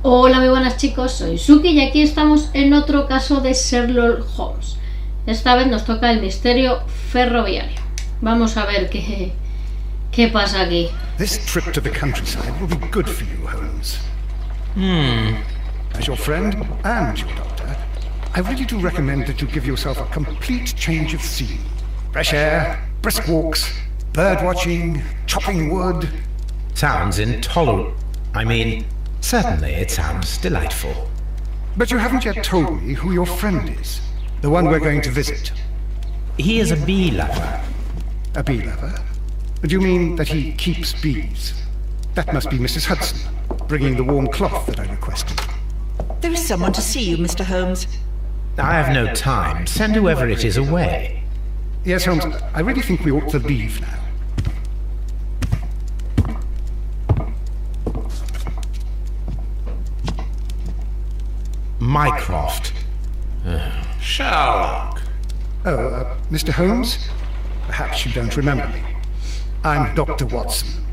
Hola, muy buenas chicos, soy Suki y aquí estamos en otro caso de Sherlock Holmes. Esta vez nos toca el misterio ferroviario. Vamos a ver qué pasa aquí. This trip to the countryside will be good for you, Holmes. As your friend and your doctor, I really do recommend that you give yourself a complete change of scene. Fresh air, brisk walks, bird watching, chopping wood. Sounds intolerable. Certainly it sounds delightful. But you haven't yet told me who your friend is, the one we're going to visit. He is a bee lover. A bee lover? Do you mean that he keeps bees? That must be Mrs. Hudson, bringing the warm cloth that I requested. There is someone to see you, Mr. Holmes. I have no time. Send whoever it is away. Yes, Holmes, I really think we ought to leave now. Mycroft. Sherlock. Mr. Holmes? Perhaps you don't remember me. I'm Dr. Watson.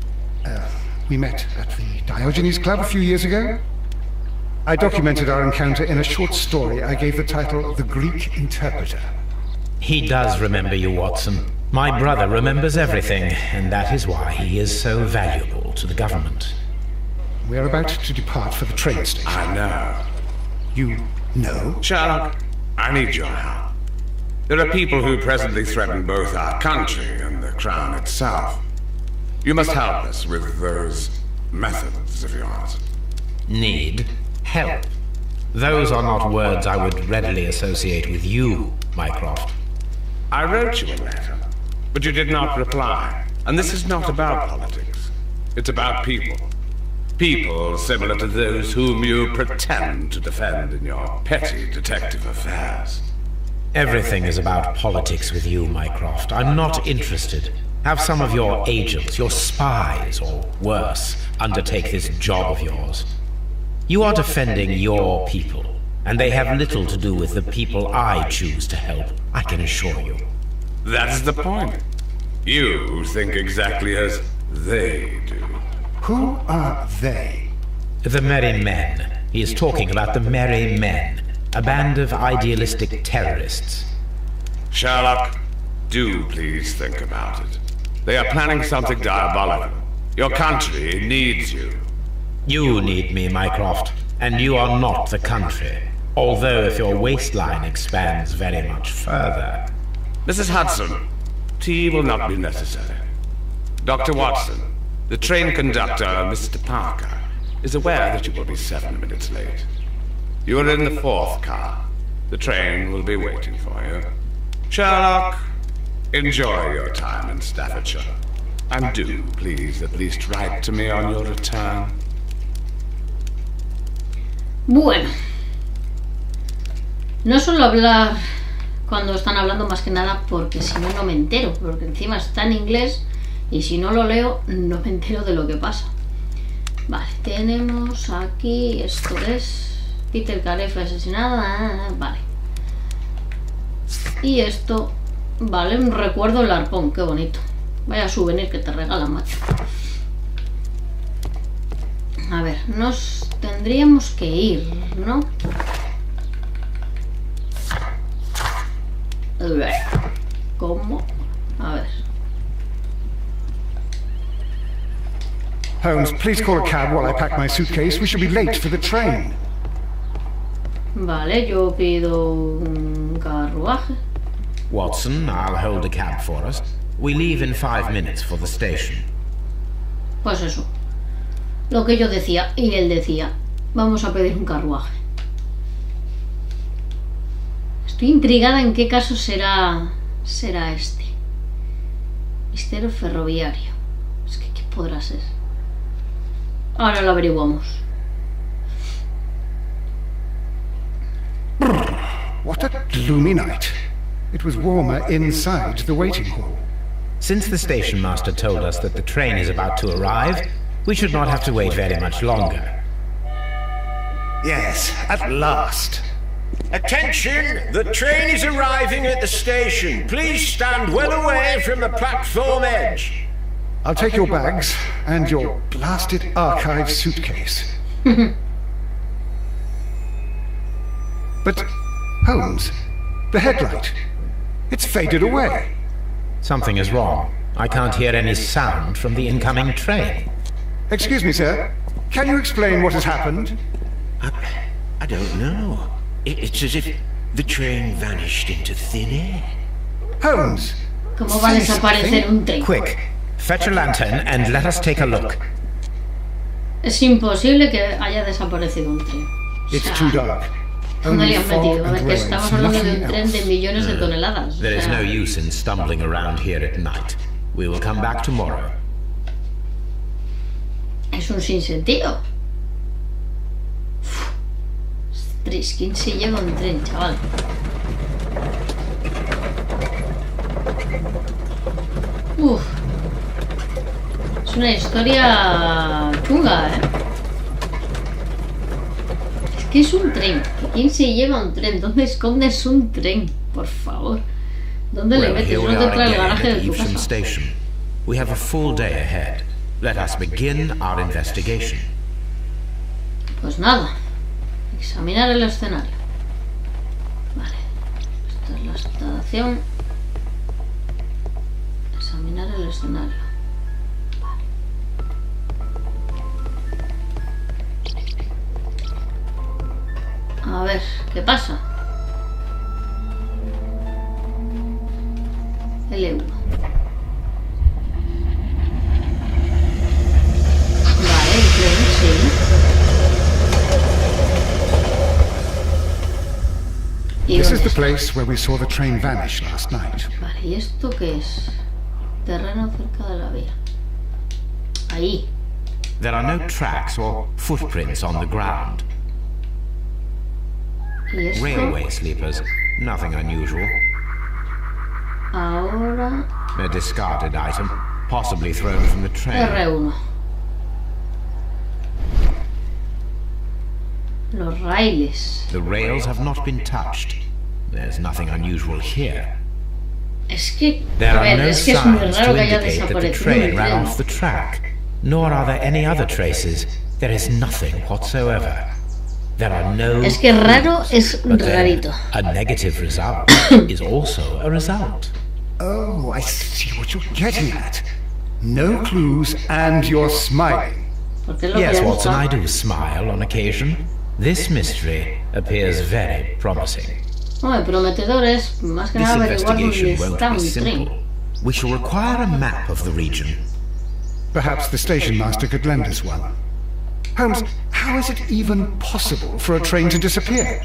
We met at the Diogenes Club a few years ago. I documented our encounter in a short story I gave the title The Greek Interpreter. He does remember you, Watson. My brother remembers everything, and that is why he is so valuable to the government. We're about to depart for the train station. I know. You know? Sherlock, I need your help. There are people who presently threaten both our country and the Crown itself. You must help us with those methods of yours. Need help. Those are not words I would readily associate with you, Mycroft. I wrote you a letter, but you did not reply. And this is not about politics. It's about people. People similar to those whom you pretend to defend in your petty detective affairs. Everything is about politics with you, Mycroft. I'm not interested. Have some of your agents, your spies, or worse, undertake this job of yours. You are defending your people, and they have little to do with the people I choose to help, I can assure you. That's the point. You think exactly as they do. Who are they? The Merry Men. He is talking about the Merry Men, a band of idealistic terrorists. Sherlock, do please think about it. They are planning something diabolical. Your country needs you. You need me, Mycroft, and you are not the country. Although if your waistline expands very much further. Mrs. Hudson, tea will not be necessary. Dr. Watson, the train conductor, Mr. Parker, is aware that you will be 7 minutes late. You are in the 4th car. The train will be waiting for you. Sherlock, enjoy your time in Staffordshire. And do, please, at least write to me on your return. Bueno, no suelo hablar cuando están hablando más que nada porque si no, no me entero, porque encima está en inglés y si no lo leo no me entero de lo que pasa. Vale, tenemos aquí, esto es Peter Calais fue asesinado, vale. Y esto, vale, un recuerdo del arpón, qué bonito. Vaya souvenir que te regalan, macho. A ver, nos tendríamos que ir, ¿no? A ver, ¿cómo? A ver. Holmes, please call a cab while I pack my suitcase. We shall be late for the train. Vale, yo pido un carruaje. Watson, I'll hold a cab for us. We leave in 5 minutes for the station. Pues eso. Lo que yo decía, y él decía, vamos a pedir un carruaje. Estoy intrigada en qué caso será este. Misterio ferroviario. Es que, ¿qué podrá ser? Ahora lo averiguamos. What a gloomy night. It was warmer inside the waiting hall. Since the station master told us that the train is about to arrive, we should not have to wait very much longer. Yes, at last. Attention! The train is arriving at the station. Please stand well away from the platform edge. I'll take your bags and your blasted archive suitcase. But, Holmes, the headlight, it's faded away. Something is wrong. I can't hear any sound from the incoming train. Excuse me, sir. Can you explain what has happened? I don't know. It's as if the train vanished into thin air. Holmes! ¿Cómo va a desaparecer un tren? Quick, fetch a lantern and let us take a look. Es imposible que haya desaparecido un tren. It's too dark. ¿Dónde le han fog metido? A and ver, que rain, estamos hablando de un nothing tren de else. millones de toneladas. There O is sea, no use in stumbling around here at night. We will come back tomorrow. es un sinsentido. Uf, ¿quién se lleva un tren, chaval? Uf. Es una historia chunga, ¿eh? Es que es un tren. ¿Quién se lleva un tren? ¿Dónde escondes un tren? Por favor. ¿Dónde le Well, metes? here we ¿No are dentro del again garaje at de tu Evesham casa? Station. We have a full day ahead. Let us begin our investigation. Pues nada. Examinar el escenario. Vale. Esta es la estación. Examinar el escenario. Vale. A ver, ¿qué pasa? L1. Vale, el tren, sí. ¿Y This dónde is the está? place where we saw the train vanish last night. Vale, ¿y esto qué es? Terreno cerca de la vía. Ahí. There are no tracks or footprints on the ground. ¿Y esto? Railway sleepers, nothing unusual. Ahora A discarded item, possibly thrown from the train. R1. Los raíles. The rails have not been touched. There's nothing unusual here. Es que, There a are ver, no es que es muy signs raro to que haya indicate that the desaparecido train un ran tren. off the track, nor are there any other traces. There is nothing whatsoever. There are no Es que raro clues, es but then rarito. a negative result is also a result. Oh, I see what you're getting at. No clues and you're smiling. Porque es lo Yes, que le Watson, gusta. I do smile on occasion. This mystery appears very promising. Hombre, prometedores, más que This nada averiguar dónde investigation está won't un be tren. simple. We shall require a map of the region. Perhaps the station master could lend us one. Holmes, how is it even possible for a train to disappear?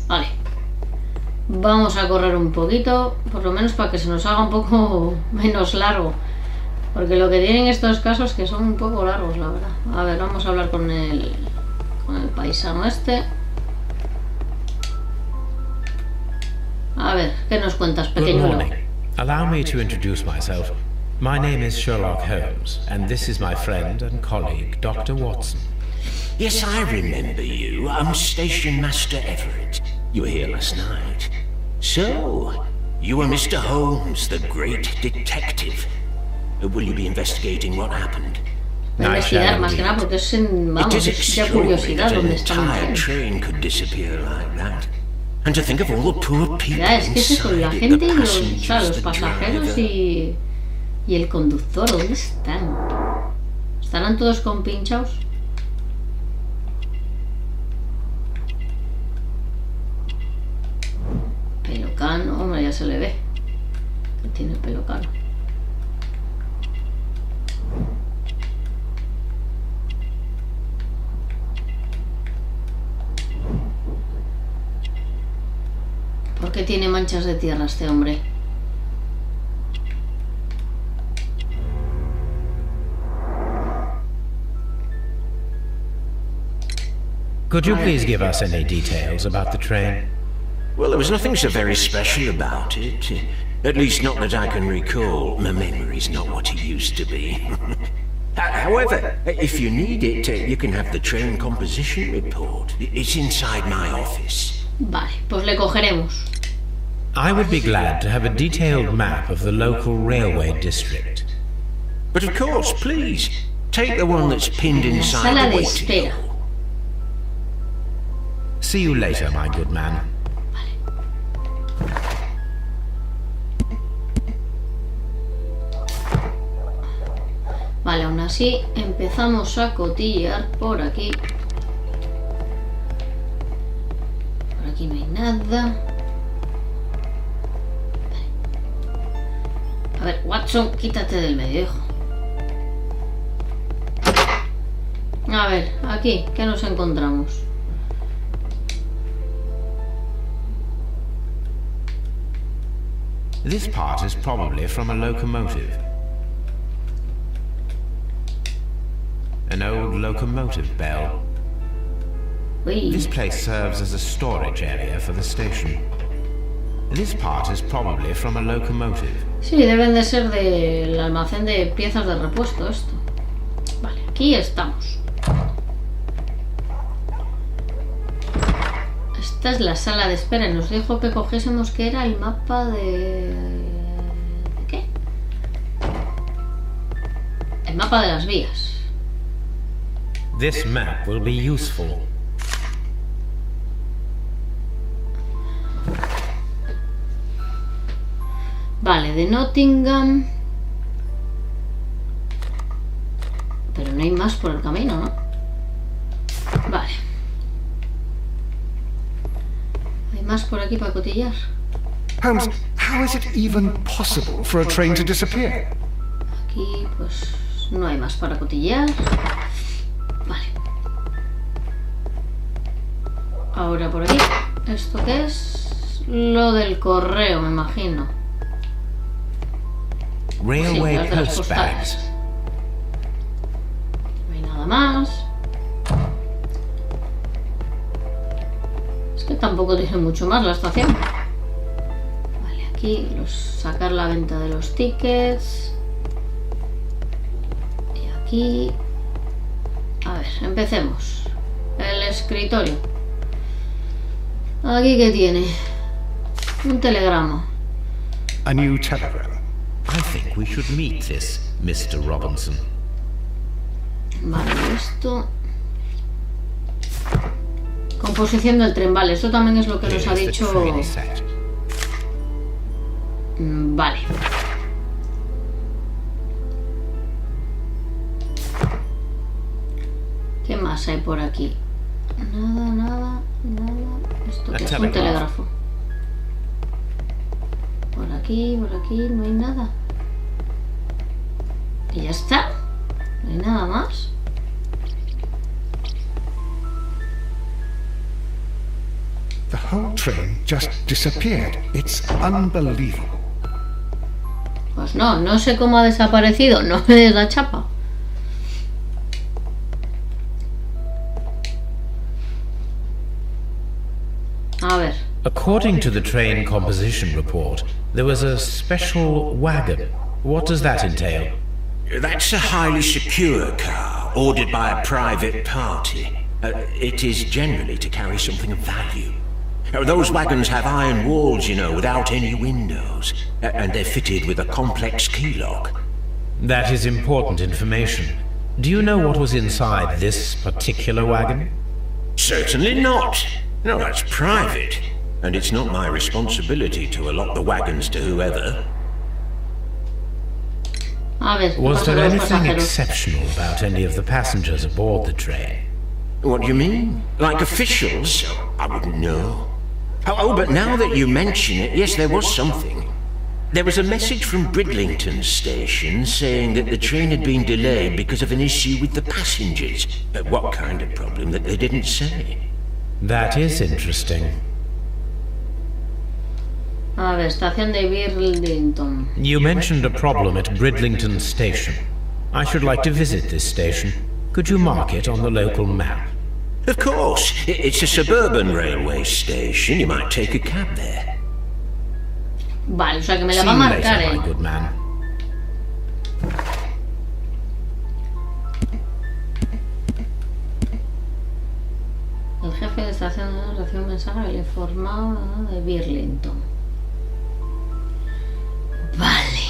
Vale. Vamos a correr un poquito, por lo menos para que se nos haga un poco menos largo. Porque lo que tienen estos casos es que son un poco largos, la verdad. A ver, vamos a hablar con el paisano este. A ver, ¿qué nos cuentas, Good pequeño? morning. Allow me to introduce myself. My name is Sherlock Holmes, and this is my friend and colleague, Dr. Watson. Yes, I remember you. I'm Station Master Everett. You were here last night. So, you are Mr. Holmes, the great detective. Will you be investigating what happened? Voy a investigar más que nada porque es, vamos, It is es de extraordinary curiosidad that an dónde está un entire tren. train could disappear like that. And to think of all the poor people Ya, es que es eso, la inside it, gente the y los, o sea, passengers, los the pasajeros driver. y el conductor, ¿dónde están? ¿Estarán todos compinchados? Pelo cano, hombre, ya se le ve que tiene pelo cano. ¿Por qué tiene manchas de tierra este hombre? Could you please give us any details about the train? Well, there was nothing so very special about it. At least not that I can recall. My memory's not what it used to be. However, if you need it, you can have the train composition report. It's inside my office. Vale, pues le cogeremos. I would be glad to have a detailed map of the local railway district. But of course, please, take the one that's pinned La inside sala the de waiting espera. hall. See you later, my good man. Vale, aún así empezamos a cotillear por aquí. Por aquí no hay nada. A ver, Watson, quítate del medio, hijo. A ver, aquí, ¿qué nos encontramos? This part is probably from a locomotive. An old locomotive bell. Uy. This place serves as a storage area for the station. This part is probably from a locomotive. Sí, deben de ser del almacén de piezas de repuesto esto. Vale, aquí estamos. Esta es la sala de espera y nos dijo que cogiésemos que era el mapa de... ¿De qué? El mapa de las vías. This map will be useful. Vale, de Nottingham. Pero no hay más por el camino, ¿no? Vale. ¿Hay más por aquí para cotillar? Holmes, how is it even possible for a train to disappear? Aquí, pues, no hay más para cotillar. Vale. Ahora por aquí. ¿Esto qué es? Lo del correo, me imagino. Railway las de las post bags. postales. No hay nada más. Es que tampoco dice mucho más la estación. Vale, aquí sacar la venta de los tickets. Y aquí... A ver, empecemos. El escritorio. ¿Aquí qué tiene? Un telegrama. A new telegram. I think we should meet this Mr. Robinson. Vale, esto... Composición del tren, vale, esto también es lo que nos ha Here's the dicho... train set. Vale. ¿Qué más hay por aquí? Nada. ¿Esto qué es? Un telégrafo. Por aquí, no hay nada. Y ya está. No hay nada más. The whole train just disappeared. It's unbelievable. Pues no sé cómo ha desaparecido. No me des la chapa. A ver. According to the train composition report, there was a special wagon. What does that entail? That's a highly secure car, ordered by a private party. It is generally to carry something of value. Those wagons have iron walls, you know, without any windows. And they're fitted with a complex key lock. That is important information. Do you know what was inside this particular wagon? Certainly not. No, that's private. And it's not my responsibility to allot the wagons to whoever. A ver, Was there los anything pasajeros. exceptional about any of the passengers aboard the train? What do you mean? Like officials? I wouldn't know. Oh, but now that you mention it, yes, there was something. There was a message from Bridlington station saying that the train had been delayed because of an issue with the passengers. What kind of problem that they didn't say? That is interesting. A ver, estación de Bridlington. You mentioned a problem at Bridlington Station. I should like to visit this station. Could you mark it on the local map? Of course. It's a suburban railway station. You might take a cab there. Vale, o sea que me la See va a you marcar, later, my good man. El jefe de estación recibió un mensaje que le informaba de Bridlington. Vale.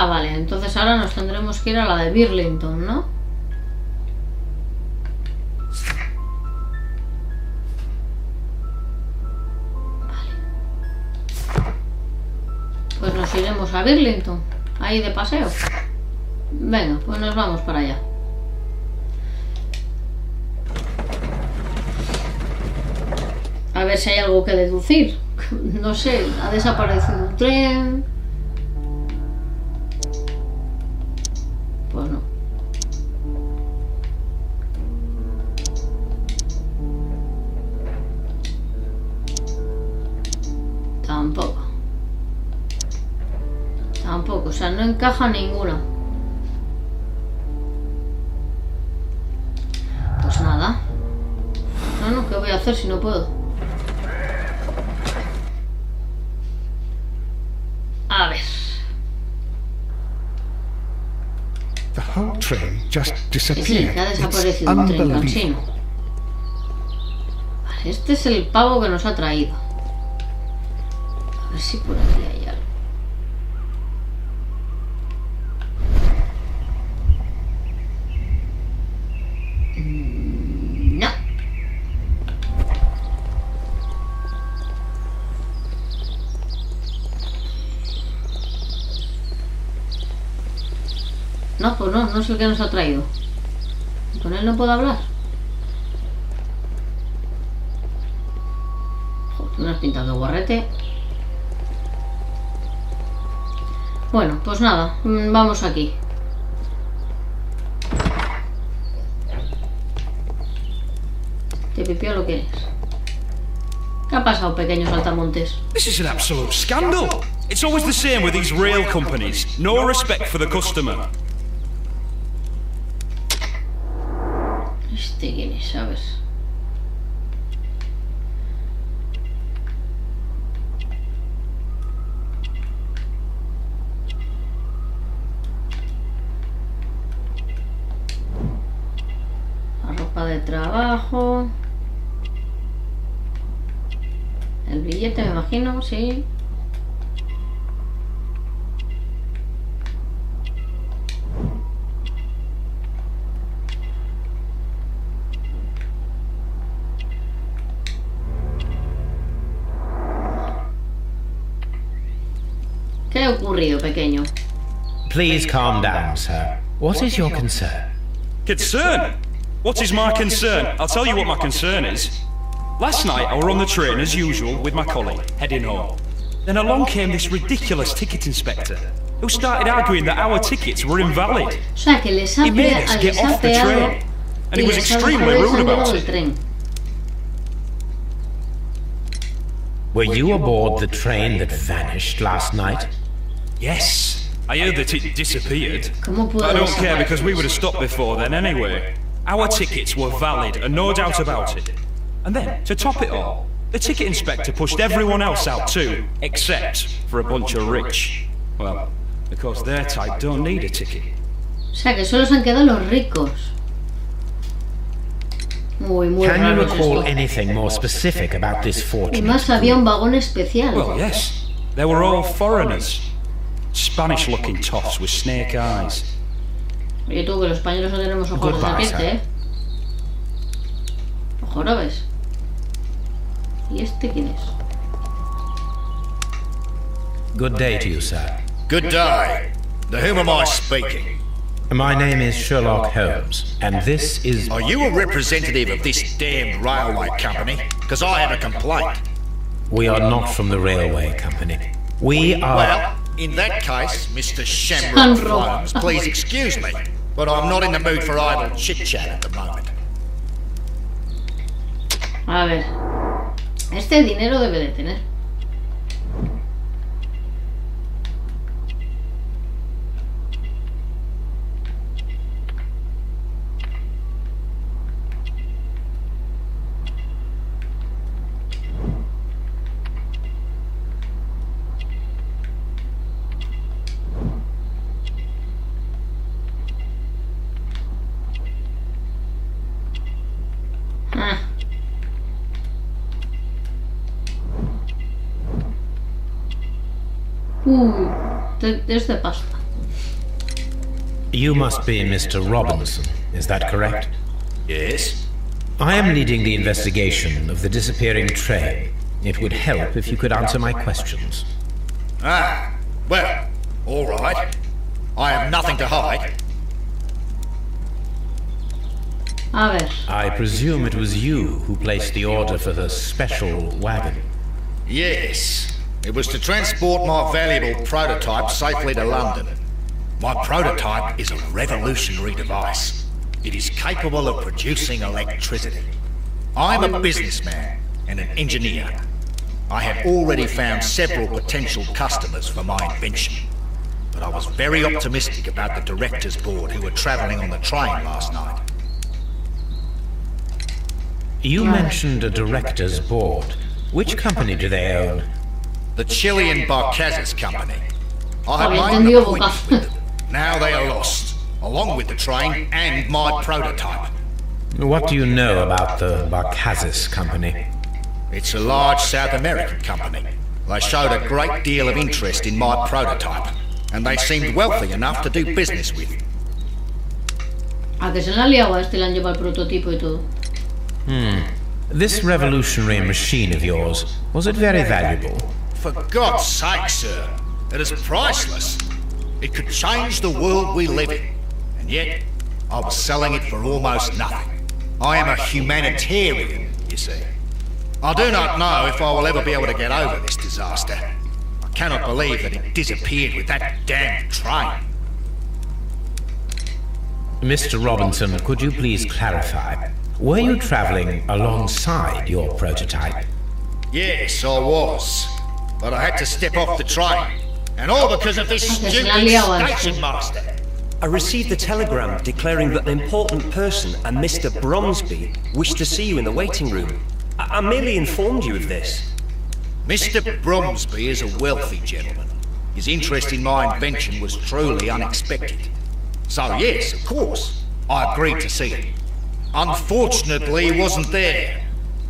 Ah, vale, entonces ahora nos tendremos que ir a la de Burlington, ¿no? Vale. Pues nos iremos a Burlington, ahí de paseo. Venga, pues nos vamos para allá. A ver si hay algo que deducir. No sé, ha desaparecido un tren. Pues no. Tampoco. Tampoco, o sea, no encaja ninguna. Pues nada. No, ¿qué voy a hacer si no puedo? A ver. The whole train just Sí, disappeared. que ha It's desaparecido un tren unbelievable. cansino. Vale, este es el pavo que nos ha traído. A ver si por aquí hay algo. No. No, pues no es el que nos ha traído. ¿Con él no puedo hablar? Joder, unas pintas de guarrete. Bueno, pues nada, vamos aquí. ¿Te pipió lo quieres? ¿Qué ha pasado, pequeños saltamontes? This is an absolute scandal. It's always the same with these rail companies. No respect for the customer. Este quién es, ¿sabes? La ropa de trabajo. El billete, me imagino, sí. ¿Qué ha ocurrido, pequeño? Please calm down, sir. What is your concern? Concern? What is my concern? I'll tell you what my concern is. Last night I were on the train as usual with my colleague, heading home. Then along came this ridiculous ticket inspector, who started arguing that our tickets were invalid. O sea, que les ha He made us get off the train, and he was extremely rude about it. tren. Were you aboard the train that vanished last night? Yes, I heard that it disappeared. ¿Cómo puedo I don't care desaparecer? because we would have stopped before then anyway. Our tickets were valid and no doubt about it. And then, to top it all, the ticket inspector pushed everyone else out too, except for a bunch of rich. Well, because their type don't need a ticket. O sea, que solo se han quedado los ricos. Muy Can you raro es recall esto. anything more specific about this Y fortunate más había un vagón especial. Well, yes, they were all foreigners. Spanish-looking toffs with snake eyes. Oye tú, que los españoles no tenemos ojos de Goodbye, serpiente, ¿eh? Ojo, ¿no ves? ¿Y este quién es? Good day to you, sir. Good day. To whom am I speaking? My name is Sherlock Holmes, and this is... Are you a representative of this damned railway company? Because I have a complaint. We are not from the railway company. We are... Well, in that case, Mr. Shamrock Holmes, please excuse me, but I'm not in the mood for idle chit-chat at the moment. A ver. Este dinero debe de tener. Ah. Uy, es de pasta. You must be Mr. Robinson, is that correct? Yes? I am leading the investigation of the disappearing train. It would help if you could answer my questions. Ah, well, all right. I have nothing to hide. A ver. I presume it was you who placed the order for the special wagon. Yes. It was to transport my valuable prototype safely to London. My prototype is a revolutionary device. It is capable of producing electricity. I'm a businessman and an engineer. I have already found several potential customers for my invention. But I was very optimistic about the directors' board who were travelling on the train last night. You mentioned a director's board. Which company do they own? The Chilean Barcazes Company. I Había have made an entendido appointment with them. Now they are lost, along with the train and my prototype. What do you know about the Barcazes Company? It's a large South American company. They showed a great deal of interest in my prototype, and they seemed wealthy enough to do business with. A que se le han liado a este, le han llevado el prototipo y todo. This revolutionary machine of yours, was it very valuable? For God's sake, sir, it is priceless. It could change the world we live in, and yet I was selling it for almost nothing. I am a humanitarian, you see. I do not know if I will ever be able to get over this disaster. I cannot believe that it disappeared with that damn train. Mr. Robinson, could you please clarify? Were you traveling alongside your prototype? Yes, I was. But I had to step off the train. And all because of this stupid station master. I received a telegram declaring that an important person, a Mr. Bromsby, wished to see you in the waiting room. I merely informed you of this. Mr. Bromsby is a wealthy gentleman. His interest in my invention was truly unexpected. So yes, of course, I agreed to see him. Unfortunately, he wasn't there.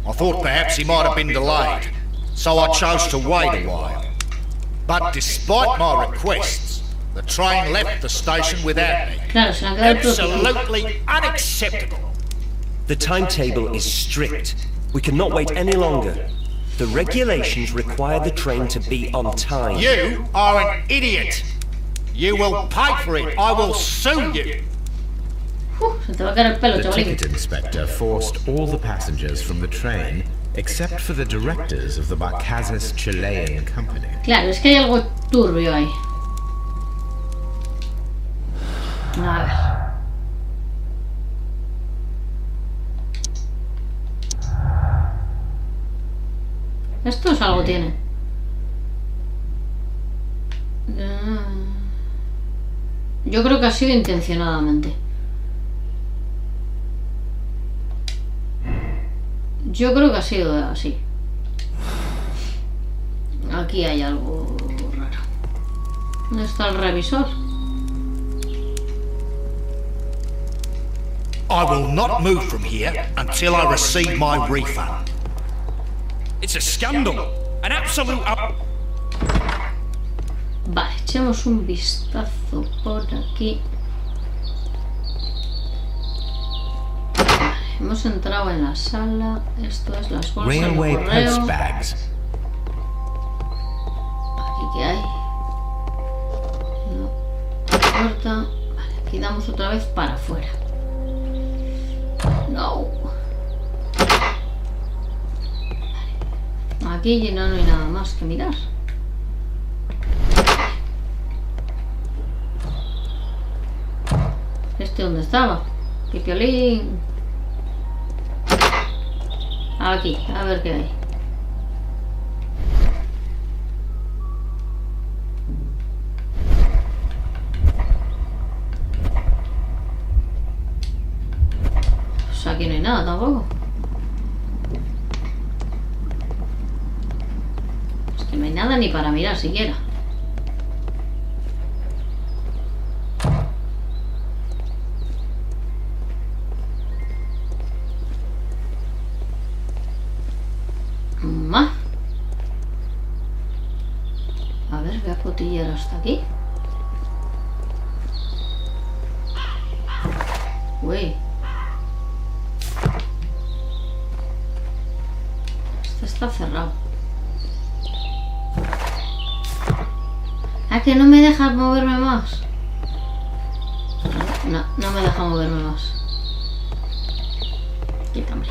I thought perhaps he might have been delayed, so I chose to wait a while. But despite my requests, the train left the station without me. Claro, se le han quedado el prototipo. Absolutely unacceptable. The timetable is strict. We cannot wait any longer. The regulations require the train to be on time. You are an idiot. You will pay for it. I will sue you. Se te va a caer el pelo, The chavalín. ticket inspector forced all the passengers from the train, except for the directors of the Barcazes Chilean Company. Claro, es que hay algo turbio ahí. A ver. Esto es algo tiene. Yo creo que ha sido intencionadamente. Yo creo que ha sido así. Aquí hay algo raro. ¿Dónde está el revisor? I will not move from here until I receive my refund. It's a scandal. An absolute... Vale, echemos un vistazo por aquí. Vale, hemos entrado en la sala. Esto es las bolsas de Railway correo. post bags. Aquí qué hay. No. Puerta. Vale, aquí damos otra vez para afuera. No. Vale. Aquí no hay nada más que mirar. ¿Este dónde estaba? Pipiolín. Aquí, a ver qué hay. Pues aquí no hay nada tampoco. Es que no hay nada ni para mirar siquiera. A ver, voy a cotillar hasta aquí. Uy. Este está cerrado. ¿A que no me deja moverme más? No me deja moverme más. Quítame.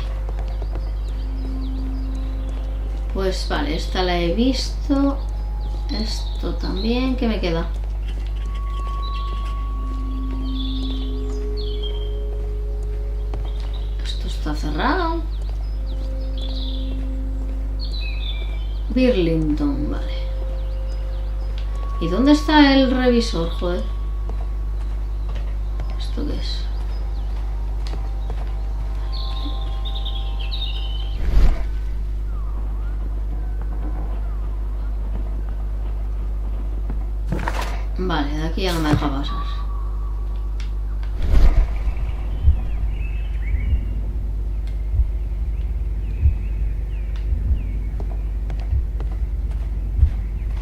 Pues vale, esta la he visto. Esto también. ¿Qué me queda? Esto está cerrado. Burlington, vale. ¿Y dónde está el revisor, joder? ¿Esto qué es? Vale, de aquí ya no me deja pasar.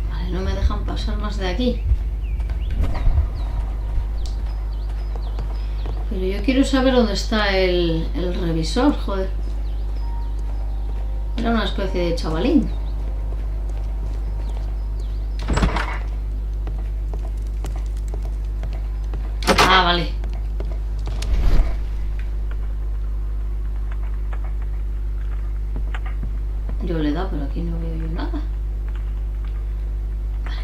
Vale, no me dejan pasar más de aquí. Pero yo quiero saber dónde está el revisor, joder. Era una especie de chavalín. Ah, vale. Yo le he dado, pero aquí no veo yo nada. Vale.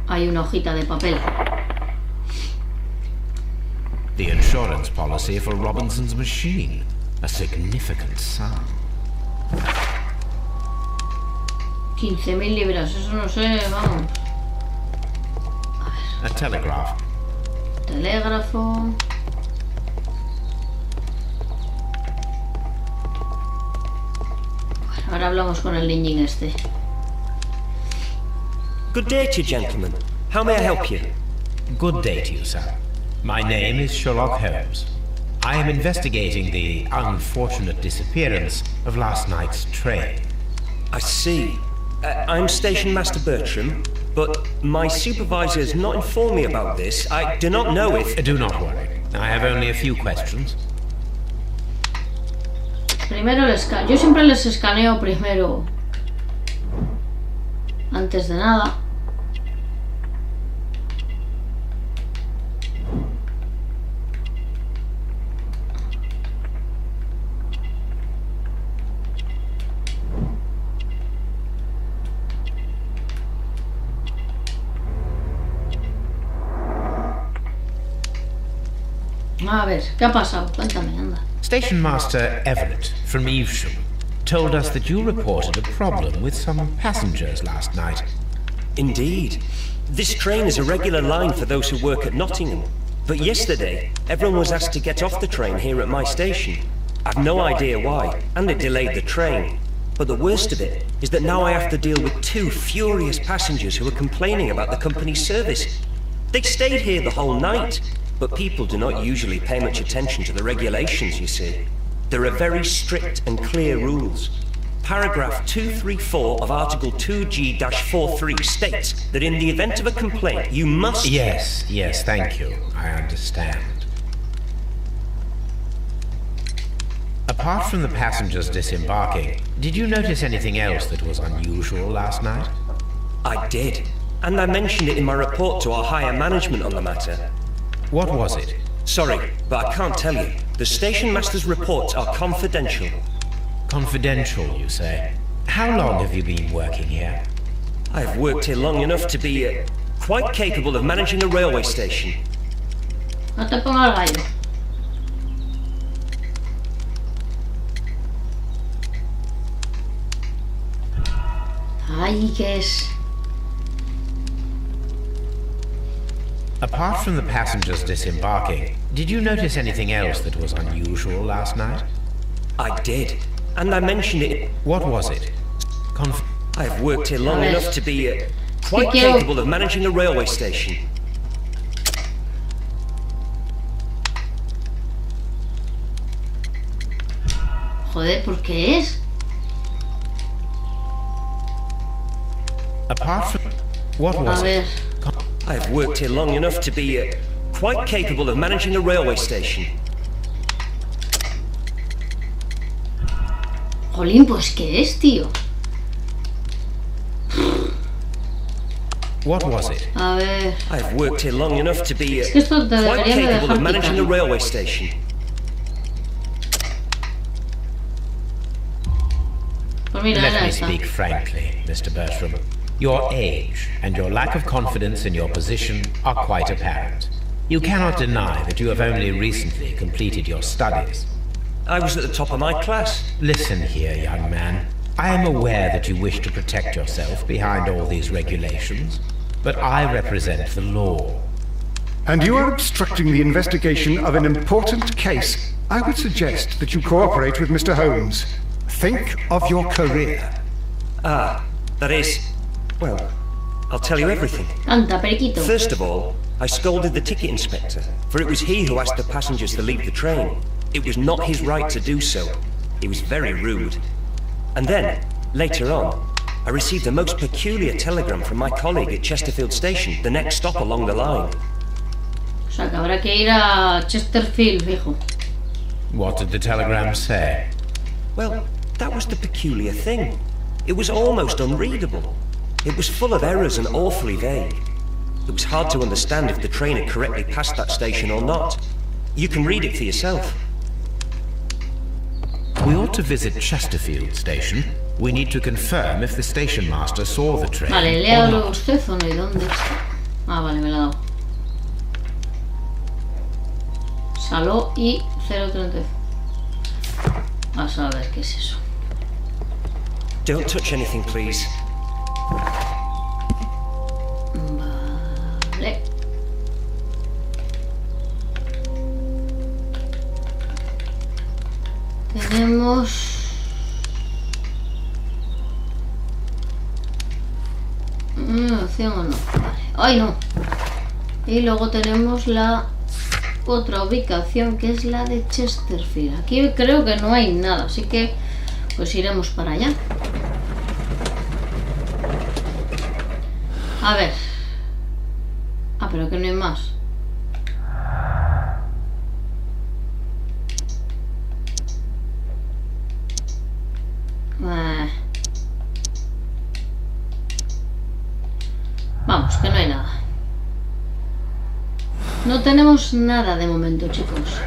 Hay una hojita de papel. The insurance policy for Robinson's machine. A significant sum. 15.000 libras, eso no sé, vamos. A ver. A telegraph. Telégrafo. Bueno, ahora hablamos con el niñín este. Good day to you, gentlemen. How may I help you? Good day to you, sir. My name is Sherlock Holmes. I am investigating the unfortunate disappearance of last night's train. I see. I'm Station Master Bertram, but my supervisor has not informed me about this. I do not know if... Do not worry. I have only a few questions. Primero yo siempre les escaneo primero. Antes de nada. A ver, ¿qué ha pasado? Cuéntame, anda. Station Master Everett from Evesham told us that you reported a problem with some passengers last night. Indeed. This train is a regular line for those who work at Nottingham. But yesterday, everyone was asked to get off the train here at my station. I've no idea why, and it delayed the train. But the worst of it is that now I have to deal with 2 furious passengers who are complaining about the company's service. They stayed here the whole night, but people do not usually pay much attention to the regulations, you see. There are very strict and clear rules. Paragraph 234 of Article 2G-43 states that in the event of a complaint, you must... Yes, thank you. I understand. Apart from the passengers disembarking, did you notice anything else that was unusual last night? I did, and I mentioned it in my report to our higher management on the matter. What was it? Sorry, but I can't tell you. The station master's reports are confidential. Confidential, you say? How long have you been working here? I've worked here long enough to be quite capable of managing a railway station. No te pongas gallo. Ay, ¿qué es? Apart from the passengers disembarking, did you notice anything else that was unusual last night? I did, and I mentioned it. What was it? I've worked here long enough to be quite capable of managing a railway station. Joder, ¿por qué es? Apart from... What A was ver. it? I've worked here long enough to be quite capable of managing a railway station. Jolín, pues ¿qué es, tío? What was it? A ver. I've worked here long enough to be que esto te quite deberían de capable dejar of managing a picar. railway station. Pues mira, Let era me esta. speak frankly, Mr. Bertram. Your age and your lack of confidence in your position are quite apparent. You cannot deny that you have only recently completed your studies. I was at the top of my class. Listen here, young man. I am aware that you wish to protect yourself behind all these regulations, but I represent the law. And you are obstructing the investigation of an important case. I would suggest that you cooperate with Mr. Holmes. Think of your career. Ah, that is... Well, I'll tell you everything. Canta, periquito. First of all, I scolded the ticket inspector, for it was he who asked the passengers to leave the train. It was not his right to do so. He was very rude. And then, later on, I received a most peculiar telegram from my colleague at Chesterfield Station, the next stop along the line. O sea, que habrá que ir a Chesterfield, fijo. What did the telegram say? Well, that was the peculiar thing. It was almost unreadable. It was full of errors and awfully vague. It was hard to understand if the train had correctly passed that station or not. You can read it for yourself. We ought to visit Chesterfield Station. We need to confirm if the station master saw the train Vale, or léalo not. usted o no, ¿y dónde está? Ah, vale, me la ha dado. Saló y 030. A saber qué es eso. Don't touch anything, please. Vale. Tenemos... Opción o no. Vale. ¡Ay, no! Y luego tenemos la otra ubicación, que es la de Chesterfield. Aquí creo que no hay nada, así que pues iremos para allá. A ver. Ah, pero que no hay más. Vamos, que no hay nada. No tenemos nada de momento, chicos.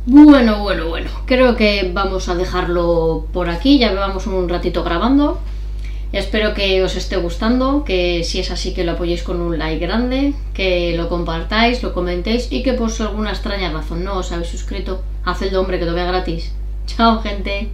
Bueno. Creo que vamos a dejarlo por aquí. Ya llevamos un ratito grabando. Espero que os esté gustando, que si es así que lo apoyéis con un like grande, que lo compartáis, lo comentéis y que por alguna extraña razón no os habéis suscrito, hacedlo, hombre, que todavía gratis. Chao, gente.